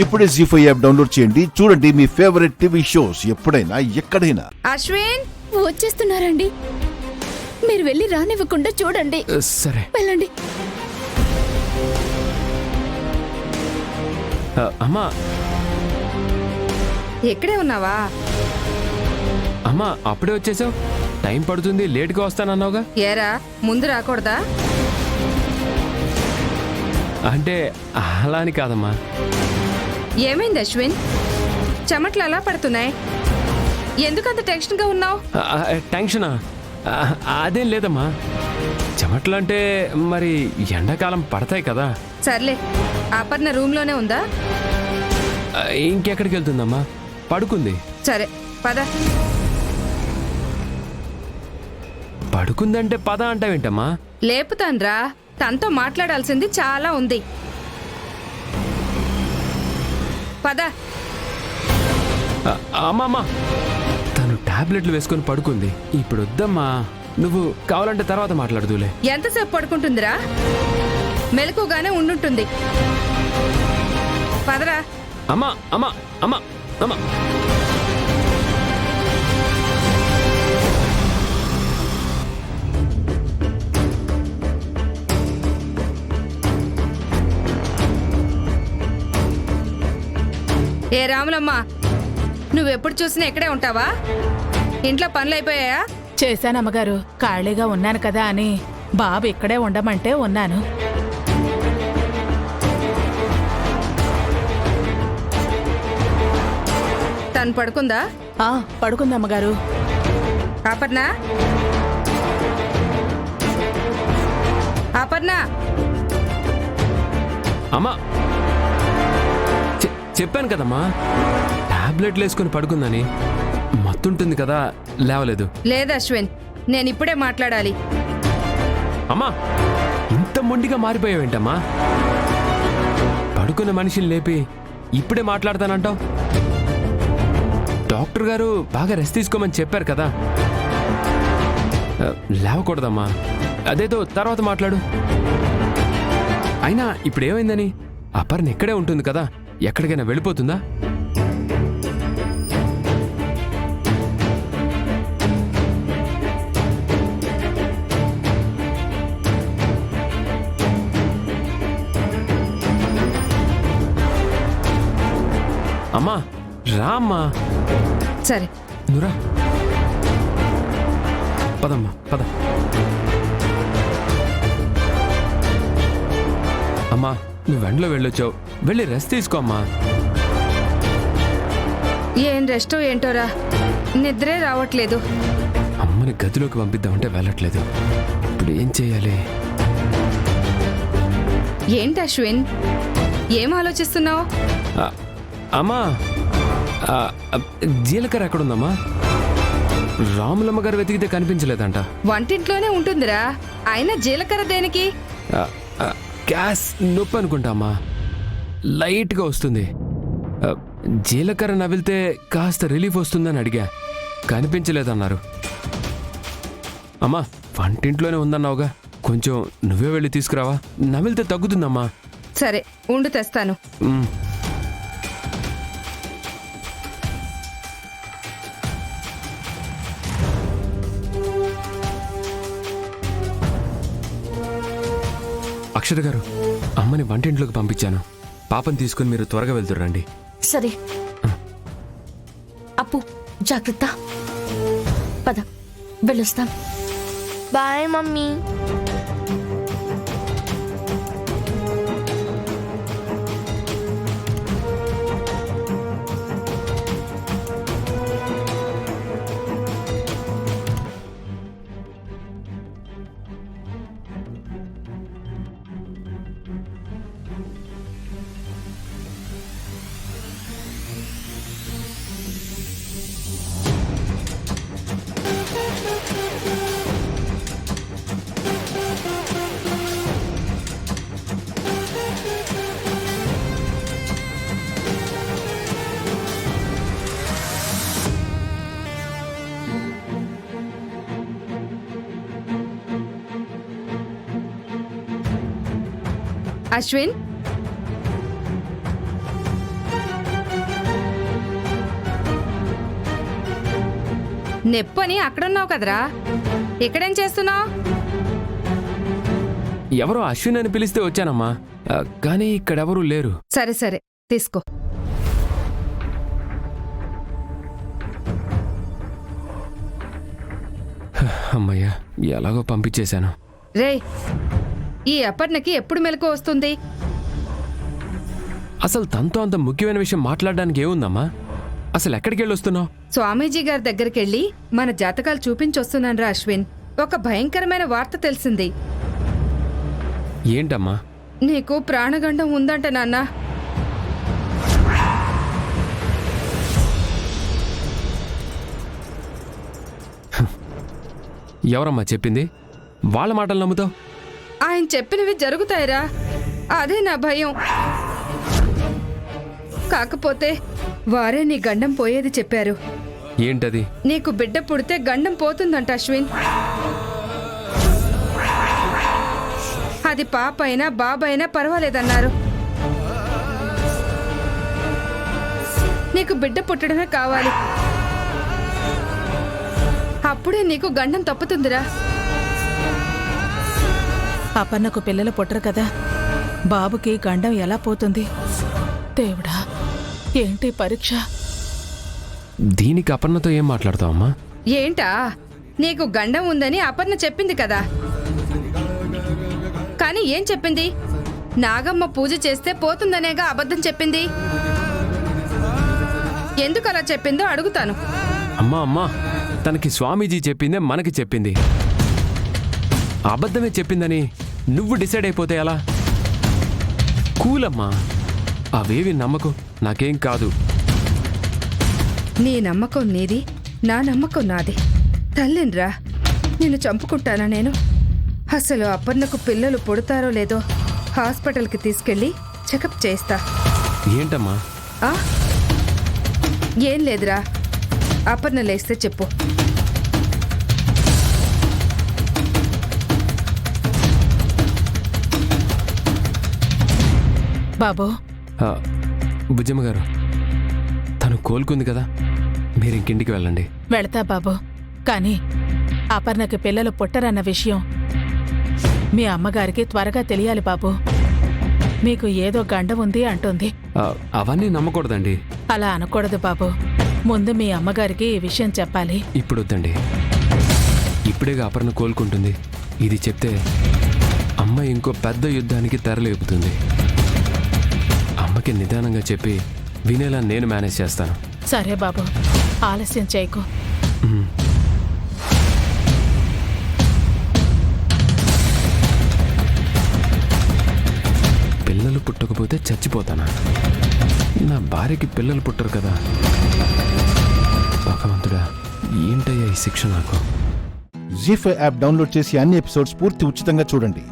ఇప్పుడే జీ5 app download చేయండి. చూడండి మీ ఫేవరెట్ టీవీ షోస్ ఎప్పుడైనా ఎక్కడైనా. అశ్విన్ వచ్చేస్తున్నారండి. మీరు వెళ్ళి రానివ్వకుండా చూడండి. సరే వెళ్ళండి. అమ్మా ఎక్కడే ఉన్నావా? అమ్మా అప్పుడే వచ్చేసావు. టైం పడుతుంది, లేట్గా వస్తానన్నావుగా. ఏరా ముందు రాకూడదా? అంటే అలా అని కాదమ్మా. ఏమైంది అశ్విన్? చెమట్లు అలా పడుతున్నాయి. ఎందుకంత టెన్షన్గా ఉన్నావు? టెన్షనా? అదేం లేదమ్మా. చెమట్లు అంటే మరి ఎండాకాలం పడతాయి కదా. సర్లే, అపర్ణ రూమ్లోనే ఉందా? ఇంకెక్కడికి వెళ్తుందమ్మా? పడుకుంది. సరే పద. పడుకుందంటే పద అంటావేంటమ్మా? లేపుతాన్రా, తనతో మాట్లాడాల్సింది చాలా ఉంది. పద. అమ్మమ్మా తను టాబ్లెట్లు వేసుకొని పడుకుంది. ఇప్పుడు వద్దమ్మా, నువ్వు కావాలంటే తర్వాత మాట్లాడుదులే. ఎంతసేపు పడుకుంటుందిరా? మెలకుగానే ఉండుంటుంది. పదరా. అమ్మా అమ్మా అమ్మా అమ్మా ఏ రాములమ్మ, నువ్వెప్పుడు చూసినా ఇక్కడే ఉంటావా? ఇంట్లో పనులు అయిపోయాయా? చేశానమ్మగారు. ఖాళీగా ఉన్నాను కదా అని బాబు ఇక్కడే ఉండమంటే ఉన్నాను. తను పడుకుందా? పడుకుందమ్మగారు. అపర్ణ, అపర్ణ. అమ్మా చెప్పాను కదమ్మా, టాబ్లెట్లు వేసుకొని పడుకుందని. మత్తుంటుంది కదా, లేవలేదు. లేదు అశ్విన్, నేను ఇప్పుడే మాట్లాడాలి. అమ్మా ఇంత మొండిగా మారిపోయావేంటమ్మా? పడుకున్న మనిషిని లేపి ఇప్పుడే మాట్లాడతానంటావు? డాక్టర్ గారు బాగా రెస్ట్ తీసుకోమని చెప్పారు కదా. లేవకూడదమ్మా, అదేదో తర్వాత మాట్లాడు. అయినా ఇప్పుడు ఏమైందని? అపర్ణ ఇక్కడే ఉంటుంది కదా, ఎక్కడికైనా వెళ్ళిపోతుందా? అమ్మా రామ్మా. సరే నురా, పదమ్మా పద. అమ్మా నువ్వు వెంటలో వెళ్ళొచ్చావు, వెళ్ళి రెస్ట్ తీసుకో అమ్మా. ఏం రెస్టో ఏంటోరా, నిద్రే రావట్లేదు. అమ్మని గదిలోకి పంపిద్దామంటే వెళ్ళట్లేదు. ఇప్పుడు ఏం చేయాలి? ఏంటి అశ్విన్, ఏం ఆలోచిస్తున్నావు? అమ్మా జీలకర్ర ఎక్కడుందమ్మా? రాములమ్మ గారు వెతికితే కనిపించలేదంట. వంటింట్లోనే ఉంటుందిరా. అయినా జీలకర్ర దేనికి? గ్యాస్ నొప్పి అనుకుంటా అమ్మా, లైట్గా వస్తుంది. జీలకర్ర నవిలితే కాస్త రిలీఫ్ వస్తుందని అడిగా, కనిపించలేదన్నారు. అమ్మా వంటింట్లోనే ఉందన్నావుగా, కొంచెం నువ్వే వెళ్ళి తీసుకురావా? నమిలితే తగ్గుతుందమ్మా. సరే ఉండు, తెస్తాను. అక్షర గారు, అమ్మని వంటింట్లోకి పంపించాను. పాపని తీసుకుని మీరు త్వరగా వెళ్తురండి. సరే అప్పు, జాగ్రత్త. పద వెళ్ళొస్తాం. Bye mummy. అశ్విన్, నెప్పని అక్కడున్నావు కదరా, ఇక్కడేం చేస్తున్నావు? ఎవరో అశ్విన్ అని పిలిస్తే వచ్చానమ్మా, కానీ ఇక్కడెవరూ లేరు. సరే సరే తీసుకో. అమ్మయ్యా, ఎలాగో పంపించేశాను. రేయ్, ఈ అపర్ణకి ఎప్పుడు మెలకు వస్తుంది? అసలు తనతో అంత ముఖ్యమైన విషయం మాట్లాడడానికి ఏముందమ్మా? అసలు ఎక్కడికి వెళ్ళొస్తున్నావు? స్వామీజీ గారి దగ్గరికెళ్ళి మన జాతకాలు చూపించొస్తున్నాను రా అశ్విన్. ఒక భయంకరమైన వార్త తెలిసింది. ఏంటమ్మా? నీకు ప్రాణగండం ఉందంట నాన్న. ఎవరమ్మా చెప్పింది? వాళ్ళ మాటలు నమ్ముతావు? ఆయన చెప్పినవి జరుగుతాయిరా, అదే నా భయం. కాకపోతే వారే నీ గండం పోయేది చెప్పారు. ఏంటది? నీకు బిడ్డ పుడితే గండం పోతుందంట అశ్విన్. అది పాప అయినా బాబైనా పర్వాలేదన్నారు. నీకు బిడ్డ పుట్టడమే కావాలి, అప్పుడే నీకు గండం తప్పుతుందిరా. అపర్ణకు పిల్లలు పుట్టరు కదా, బాబుకి గండం ఎలా పోతుంది? దేవుడా, ఏంటి పరీక్ష? దీనికి అపర్ణతో ఏం మాట్లాడతావమ్మా? ఏంటా, నీకు గండం ఉందని అపర్ణ చెప్పింది కదా. కానీ ఏం చెప్పింది? నాగమ్మ పూజ చేస్తే పోతుందనేగా అబద్ధం చెప్పింది. ఎందుకు అలా చెప్పిందో అడుగుతాను. అమ్మా, తనకి స్వామీజీ చెప్పిందే మనకి చెప్పింది. అబద్ధమే చెప్పిందని నువ్వు డిసైడ్ అయిపోతే ఎలా? కూలమ్మా, అవేవి నమ్మకం, నాకేం కాదు. నీ నమ్మకం నీది, నా నమ్మకం నాది. తల్లిన్రా, నిన్ను చంపుకుంటానా నేను? అసలు అపర్ణకు పిల్లలు పుడతారో లేదో హాస్పిటల్కి తీసుకెళ్ళి చెకప్ చేస్తా. ఏంటమ్మా? ఆ? ఏం లేదురా, అపర్ణ లేస్తే చెప్పు. బాబు, బుజ్జమ్మ గారు, తను కోలుకుంది కదా, మీరు ఇంకింటికి వెళ్ళండి. వెళతా బాబు, కానీ అపర్ణకి పిల్లలు పుట్టరన్న విషయం మీ అమ్మగారికి త్వరగా తెలియాలి బాబు. మీకు ఏదో గండం ఉంది అంటుంది. అవన్నీ నమ్మకూడదండి. అలా అనకూడదు బాబు, ముందు మీ అమ్మగారికి ఈ విషయం చెప్పాలి. ఇప్పుడు వద్దండి, ఇప్పుడేగా అపర్ణ కోలుకుంటుంది. ఇది చెప్తే అమ్మ ఇంకో పెద్ద యుద్ధానికి తెరలేపుతుంది. అమ్మకి నిదానంగా చెప్పి వినేలా నేను మేనేజ్ చేస్తాను. సరే బాబు, ఆలస్యం చేయకు. పిల్లలు పుట్టకపోతే చచ్చిపోతానా? నా భార్యకి పిల్లలు పుట్టరు కదా. భగవంతుడా, ఏంటయ్యా ఈ శిక్ష నాకు? జీ5 యాప్ డౌన్లోడ్ చేసి అన్ని ఎపిసోడ్స్ పూర్తి ఉచితంగా చూడండి.